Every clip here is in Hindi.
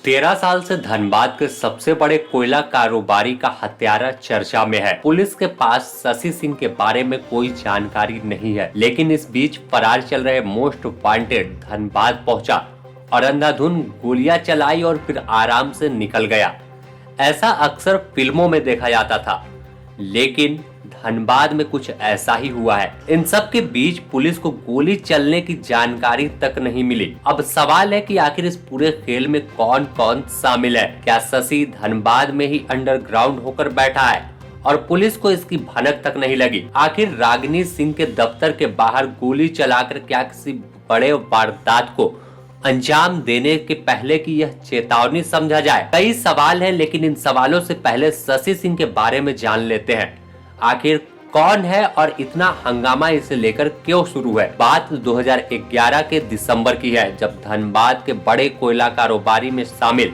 13 साल से धनबाद के सबसे बड़े कोयला कारोबारी का हत्यारा चर्चा में है। पुलिस के पास शशि सिंह के बारे में कोई जानकारी नहीं है, लेकिन इस बीच फरार चल रहे मोस्ट वांटेड धनबाद पहुंचा और अंधाधुंध गोलियां चलाई और फिर आराम से निकल गया। ऐसा अक्सर फिल्मों में देखा जाता था, लेकिन धनबाद में कुछ ऐसा ही हुआ है। इन सब के बीच पुलिस को गोली चलने की जानकारी तक नहीं मिली। अब सवाल है कि आखिर इस पूरे खेल में कौन कौन शामिल है। क्या शशि धनबाद में ही अंडरग्राउंड होकर बैठा है और पुलिस को इसकी भनक तक नहीं लगी? आखिर रागिनी सिंह के दफ्तर के बाहर गोली चलाकर क्या किसी बड़े वारदात को अंजाम देने के पहले की यह चेतावनी समझा जाए? कई सवाल हैं, लेकिन इन सवालों से पहले शशि सिंह के बारे में जान लेते हैं। आखिर कौन है और इतना हंगामा इसे लेकर क्यों शुरू है? बात 2011 के दिसंबर की है, जब धनबाद के बड़े कोयला कारोबारी में शामिल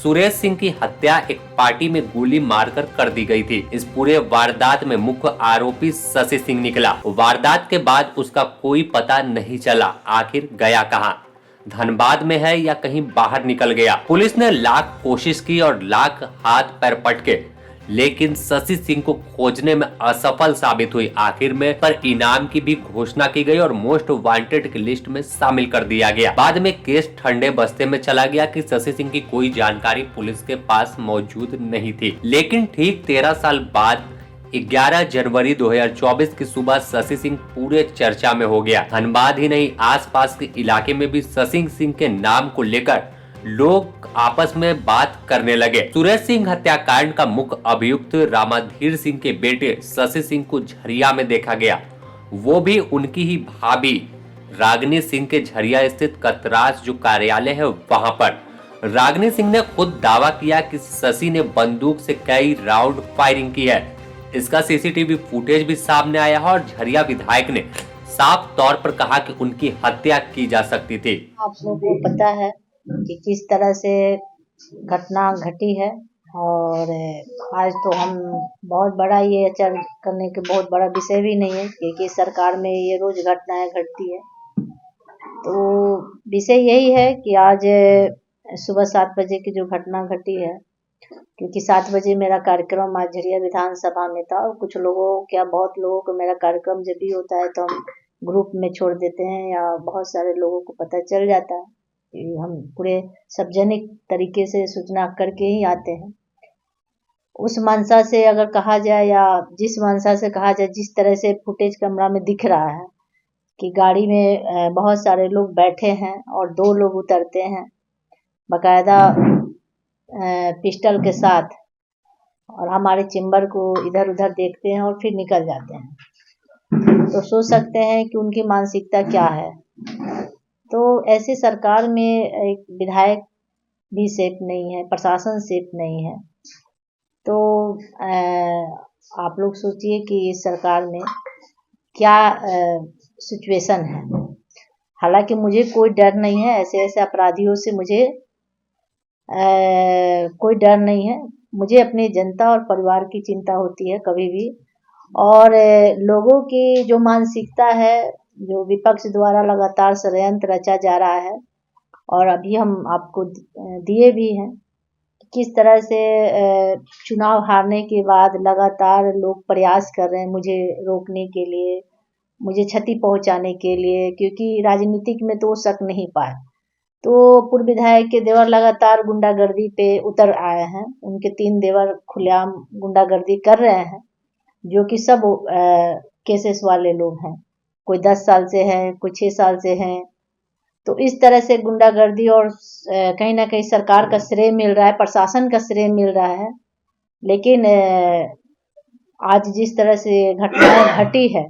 सुरेश सिंह की हत्या एक पार्टी में गोली मारकर कर दी गई थी। इस पूरे वारदात में मुख्य आरोपी शशि सिंह निकला। वारदात के बाद उसका कोई पता नहीं चला। आखिर गया कहां? धनबाद में है या कहीं बाहर निकल गया? पुलिस ने लाख कोशिश की और लाख हाथ पैर पटके, लेकिन शशि सिंह को खोजने में असफल साबित हुई। आखिर में पर इनाम की भी घोषणा की गई और मोस्ट वांटेड की लिस्ट में शामिल कर दिया गया। बाद में केस ठंडे बस्ते में चला गया कि शशि सिंह की कोई जानकारी पुलिस के पास मौजूद नहीं थी। लेकिन ठीक 13 साल बाद 11 जनवरी 2024 की सुबह शशि सिंह पूरे चर्चा में हो गया। धनबाद ही नहीं, आसपास के इलाके में भी शशि सिंह के नाम को लेकर लोग आपस में बात करने लगे। सुरेश सिंह हत्याकांड का मुख्य अभियुक्त रामाधीर सिंह के बेटे शशि सिंह को झरिया में देखा गया, वो भी उनकी ही भाभी रागिनी सिंह के झरिया स्थित कतरास जो कार्यालय है वहां पर। रागिनी सिंह ने खुद दावा किया कि शशि ने बंदूक से कई राउंड फायरिंग की है। इसका सीसीटीवी फुटेज भी सामने आया है और झरिया विधायक ने साफ तौर पर कहा कि उनकी हत्या की जा सकती थी। आप लोगों को पता है कि किस तरह से घटना घटी है, और आज तो हम बहुत बड़ा ये चर्चा करने के बहुत बड़ा विषय भी नहीं है, क्योंकि सरकार में ये रोज घटनाएं घटती है। तो विषय यही है कि आज सुबह 7 बजे की जो घटना घटी है, क्योंकि 7 बजे मेरा कार्यक्रम आज झरिया विधानसभा में था, और कुछ लोगों क्या बहुत लोगों को मेरा कार्यक्रम जब भी होता है तो हम ग्रुप में छोड़ देते हैं, या बहुत सारे लोगों को पता चल जाता है। हम पूरे सार्वजनिक तरीके से सूचना करके ही आते हैं। उस मंशा से अगर कहा जाए, या जिस मंशा से कहा जाए, जिस तरह से फुटेज कैमरा में दिख रहा है कि गाड़ी में बहुत सारे लोग बैठे हैं और 2 लोग उतरते हैं बाकायदा पिस्टल के साथ, और हमारे चेम्बर को इधर उधर देखते हैं और फिर निकल जाते हैं। तो सोच सकते हैं कि उनकी मानसिकता क्या है। तो ऐसे सरकार में एक विधायक भी सेफ नहीं है, प्रशासन सेफ नहीं है। तो आप लोग सोचिए कि इस सरकार में क्या सिचुएशन है। हालांकि मुझे कोई डर नहीं है, ऐसे अपराधियों से मुझे कोई डर नहीं है। मुझे अपनी जनता और परिवार की चिंता होती है कभी भी, और लोगों की जो मानसिकता है, जो विपक्ष द्वारा लगातार षड्यंत्र रचा जा रहा है, और अभी हम आपको दिए भी हैं, किस तरह से चुनाव हारने के बाद लगातार लोग प्रयास कर रहे हैं मुझे रोकने के लिए, मुझे क्षति पहुंचाने के लिए, क्योंकि राजनीतिक में तो वो शक नहीं पाए। तो पूर्व विधायक के देवर लगातार गुंडागर्दी पे उतर आए हैं। उनके 3 देवर खुलेआम गुंडागर्दी कर रहे हैं, जो कि सब केसेस वाले लोग हैं। कोई 10 साल से है, कोई 6 साल से हैं। तो इस तरह से गुंडागर्दी, और कहीं ना कहीं सरकार का श्रेय मिल रहा है, प्रशासन का श्रेय मिल रहा है। लेकिन आज जिस तरह से घटनाएं घटी है,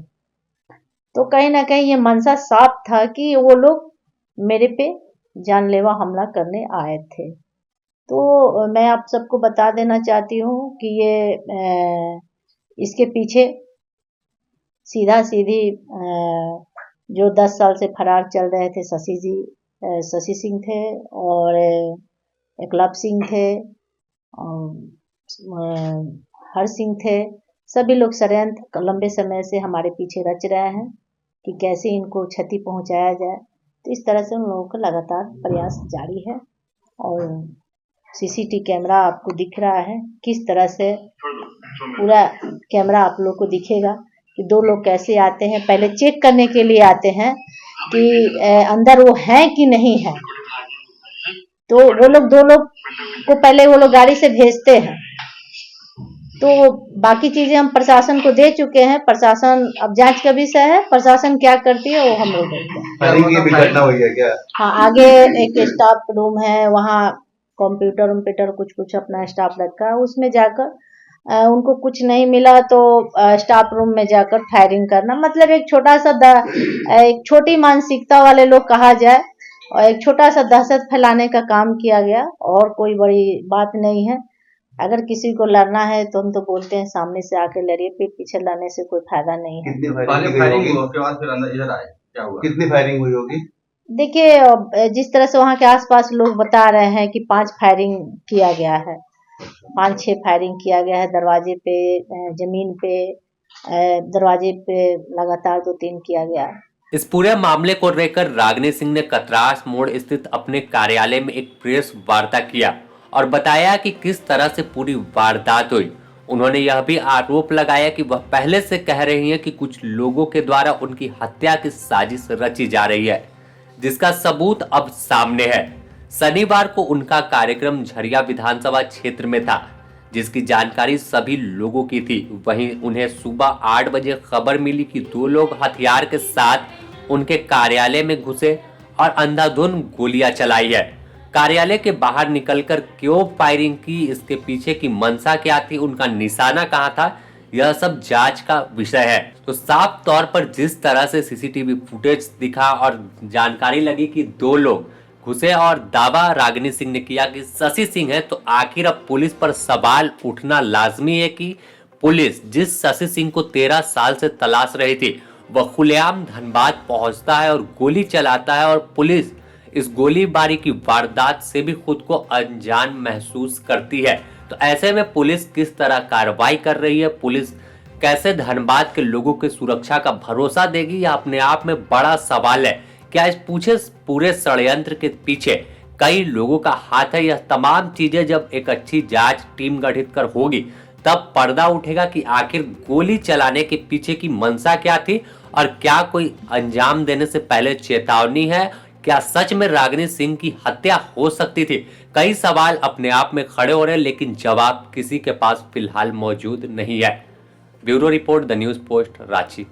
तो कहीं ना कहीं ये मंशा साफ था कि वो लोग मेरे पे जानलेवा हमला करने आए थे। तो मैं आप सबको बता देना चाहती हूँ कि ये इसके पीछे सीधा सीधी जो 10 साल से फरार चल रहे थे शशि सिंह थे, और एकलव्य सिंह थे, हर सिंह थे। सभी लोग षड्यंत्र लंबे समय से हमारे पीछे रच रहे हैं कि कैसे इनको क्षति पहुंचाया जाए। तो इस तरह से उन लोगों का लगातार प्रयास जारी है, और सीसीटीवी कैमरा आपको दिख रहा है, किस तरह से पूरा कैमरा आप लोग को दिखेगा कि दो लोग कैसे आते हैं, पहले चेक करने के लिए आते हैं कि अंदर वो हैं कि नहीं है। तो वो लोग दो लोग को पहले वो लोग गाड़ी से भेजते हैं। तो बाकी चीजें हम प्रशासन को दे चुके हैं। प्रशासन अब जांच का विषय है, प्रशासन क्या करती है वो हम लोग देखते हैं। फायरिंग की भी घटना हुई है क्या? हाँ, आगे एक स्टाफ रूम है, वहाँ कंप्यूटर कुछ अपना स्टाफ रखा है, उसमें जाकर उनको कुछ नहीं मिला तो स्टाफ रूम में जाकर फायरिंग करना, मतलब एक छोटा सा एक छोटी मानसिकता वाले लोग कहा जाए, और एक छोटा सा दहशत फैलाने का काम किया गया, और कोई बड़ी बात नहीं है। अगर किसी को लड़ना है तो हम तो बोलते हैं सामने से आके लड़िए, पीठ पीछे लड़ने से कोई फायदा नहीं है। कितनी फायरिंग फायरिंग हुई हुई होगी? उसके बाद फिर अंदर इधर आए, क्या हुआ? कितनी फायरिंग हुई होगी? देखिए, जिस तरह से वहाँ के आसपास लोग बता रहे हैं कि 5 फायरिंग किया गया है, 5-6 फायरिंग किया गया है दरवाजे पे, जमीन पे, दरवाजे पे लगातार 2-3 किया गया। इस पूरे मामले को लेकर रागिनी सिंह ने कतरास मोड़ स्थित अपने कार्यालय में एक प्रेस वार्ता किया और बताया कि किस तरह से पूरी वारदात हुई। उन्होंने यह भी आरोप लगाया कि वह पहले से कह रही हैं कि कुछ लोगों के द्वारा उनकी हत्या की साजिश रची जा रही है, जिसका सबूत अब सामने है। शनिवार को उनका कार्यक्रम झरिया विधानसभा क्षेत्र में था, जिसकी जानकारी सभी लोगों की थी। वहीं उन्हें सुबह 8 बजे खबर मिली कि 2 लोग हथियार के साथ उनके कार्यालय में घुसे और अंधाधुंध गोलियां चलाई है। कार्यालय के बाहर निकलकर क्यों फायरिंग की, इसके पीछे की मंशा क्या थी, उनका निशाना कहां था, यह सब जांच का विषय है। तो साफ तौर पर जिस तरह से सीसीटीवी फुटेज दिखा और जानकारी लगी कि 2 लोग घुसे और दावा रागिनी सिंह ने किया कि शशि सिंह है, तो आखिर अब पुलिस पर सवाल उठना लाजमी है कि पुलिस जिस शशि सिंह को 13 साल से तलाश रही थी, वह खुलेआम धनबाद पहुंचता है और गोली चलाता है, और पुलिस इस गोलीबारी की वारदात से भी खुद को अनजान महसूस करती है। तो ऐसे में पुलिस किस तरह कार्रवाई कर रही है, पुलिस कैसे धनबाद के लोगों की सुरक्षा का भरोसा देगी, यह अपने आप में बड़ा सवाल है। क्या इस पूरे षड्यंत्र के पीछे कई लोगों का हाथ है? यह तमाम चीजें जब एक अच्छी जांच टीम गठित कर होगी, तब पर्दा उठेगा कि आखिर गोली चलाने के पीछे की मंशा क्या थी, और क्या कोई अंजाम देने से पहले चेतावनी है। क्या सच में रागिनी सिंह की हत्या हो सकती थी? कई सवाल अपने आप में खड़े हो रहे हैं, लेकिन जवाब किसी के पास फिलहाल मौजूद नहीं है। Bureau report, the news post, Ranchi.